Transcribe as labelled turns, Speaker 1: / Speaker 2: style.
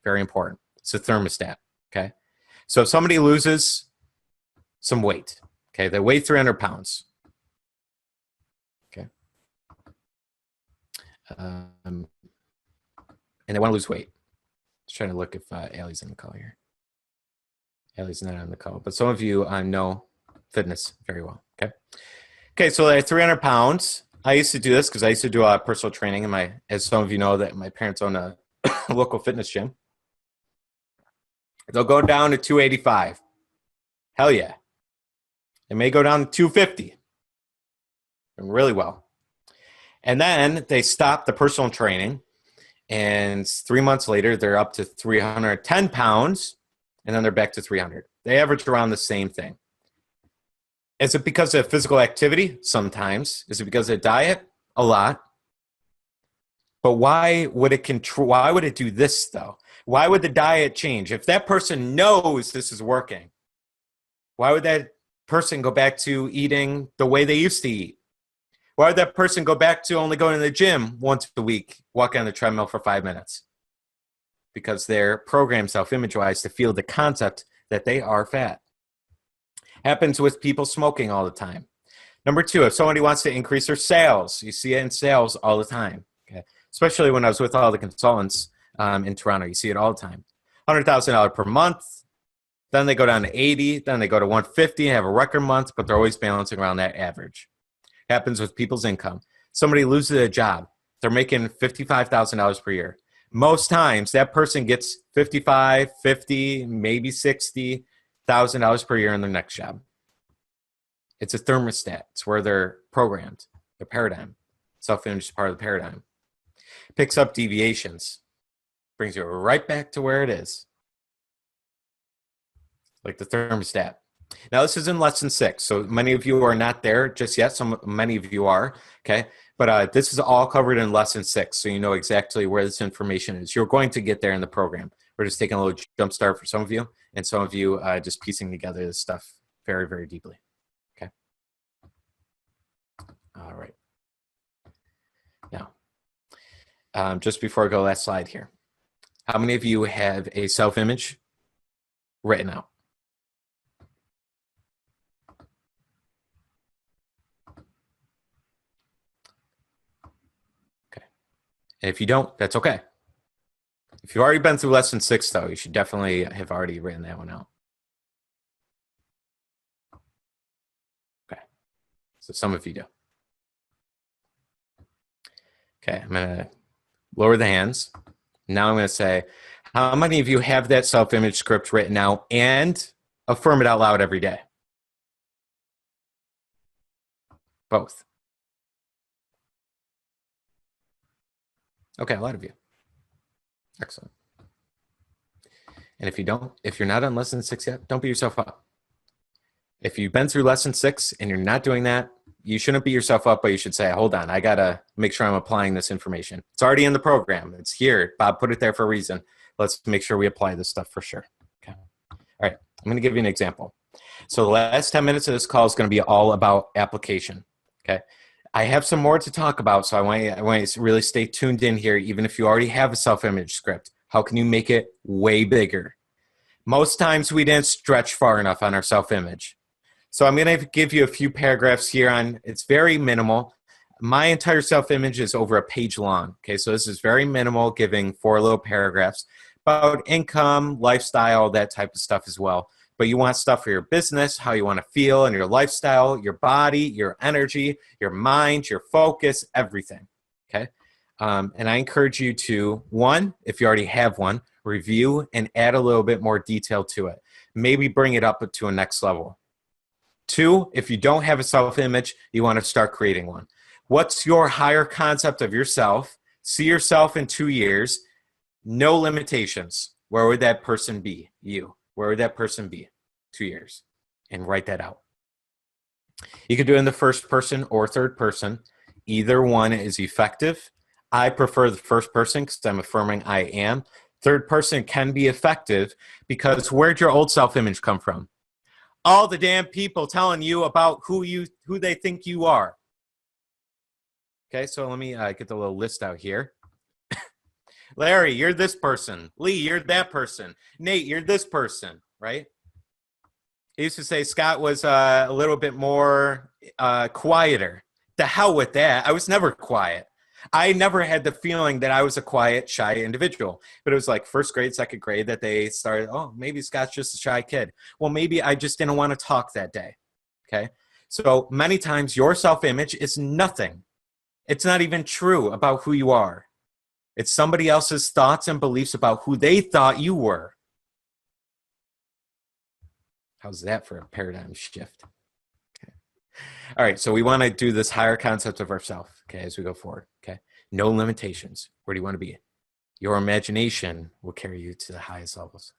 Speaker 1: Very important. It's a thermostat, okay? So if somebody loses some weight, okay, they weigh 300 pounds, okay, and they want to lose weight. Just trying to look if Allie's in the call here. Allie's not on the call, but some of you know fitness very well, okay? Okay, so at 300 pounds, I used to do this because I used to do personal training in as some of you know, that my parents own a local fitness gym. They'll go down to 285. Hell yeah. They may go down to 250. Really well. And then they stop the personal training, and 3 months later, they're up to 310 pounds, and then they're back to 300. They average around the same thing. Is it because of physical activity? Sometimes. Is it because of diet? A lot. But why would it do this, though? Why would the diet change? If that person knows this is working, why would that person go back to eating the way they used to eat? Why would that person go back to only going to the gym once a week, walking on the treadmill for 5 minutes? Because they're programmed self-image-wise to feel the concept that they are fat. Happens with people smoking all the time. Number two, if somebody wants to increase their sales, you see it in sales all the time. Okay? Especially when I was with all the consultants in Toronto, you see it all the time. $100,000 per month, then they go down to 80, then they go to 150 and have a record month, but they're always balancing around that average. Happens with people's income. Somebody loses a job, they're making $55,000 per year. Most times that person gets $55, $50, maybe $60,000 per year in their next job. It's a thermostat. It's where they're programmed. Their paradigm. Self-image is part of the paradigm. Picks up deviations. Brings you right back to where it is. Like the thermostat. Now this is in lesson 6. So many of you are not there just yet. Many of you are. Okay. But this is all covered in lesson 6. So you know exactly where this information is. You're going to get there in the program. We're just taking a little jump start for some of you. And some of you just piecing together this stuff very, very deeply. Okay. All right. Now, just before I go, last slide here. How many of you have a self-image written out? Okay. And if you don't, that's okay. If you've already been through lesson 6, though, you should definitely have already written that one out. Okay. So some of you do. Okay, I'm going to lower the hands. Now I'm going to say, how many of you have that self-image script written out and affirm it out loud every day? Both. Okay, a lot of you. Excellent. And if you're not on lesson 6 yet, don't beat yourself up. If you've been through lesson 6 and you're not doing that, you shouldn't beat yourself up, but you should say, hold on, I got to make sure I'm applying this information. It's already in the program. It's here. Bob put it there for a reason. Let's make sure we apply this stuff for sure. Okay. All right. I'm going to give you an example. So the last 10 minutes of this call is going to be all about application. Okay. I have some more to talk about, so I want you to really stay tuned in here, even if you already have a self-image script. How can you make it way bigger? Most times we didn't stretch far enough on our self-image. So I'm going to give you a few paragraphs here on, it's very minimal. My entire self-image is over a page long. Okay, so this is very minimal, giving 4 little paragraphs about income, lifestyle, that type of stuff as well. But you want stuff for your business, how you want to feel, and your lifestyle, your body, your energy, your mind, your focus, everything. Okay, and I encourage you to, 1, if you already have one, review and add a little bit more detail to it. Maybe bring it up to a next level. 2, if you don't have a self-image, you want to start creating one. What's your higher concept of yourself? See yourself in 2 years. No limitations. Where would that person be? You. Where would that person be? 2 years. And write that out. You could do it in the first person or third person. Either one is effective. I prefer the first person because I'm affirming I am. Third person can be effective because where'd your old self-image come from? All the damn people telling you about who they think you are. Okay, so let me get the little list out here. Larry, you're this person. Lee, you're that person. Nate, you're this person, right? I used to say Scott was a little bit more quieter. The hell with that. I was never quiet. I never had the feeling that I was a quiet, shy individual. But it was like first grade, second grade that they started, oh, maybe Scott's just a shy kid. Well, maybe I just didn't want to talk that day. Okay. So many times your self-image is nothing. It's not even true about who you are. It's somebody else's thoughts and beliefs about who they thought you were. How's that for a paradigm shift? Okay. All right. So we want to do this higher concept of ourselves, okay, as we go forward. Okay. No limitations. Where do you want to be? Your imagination will carry you to the highest levels.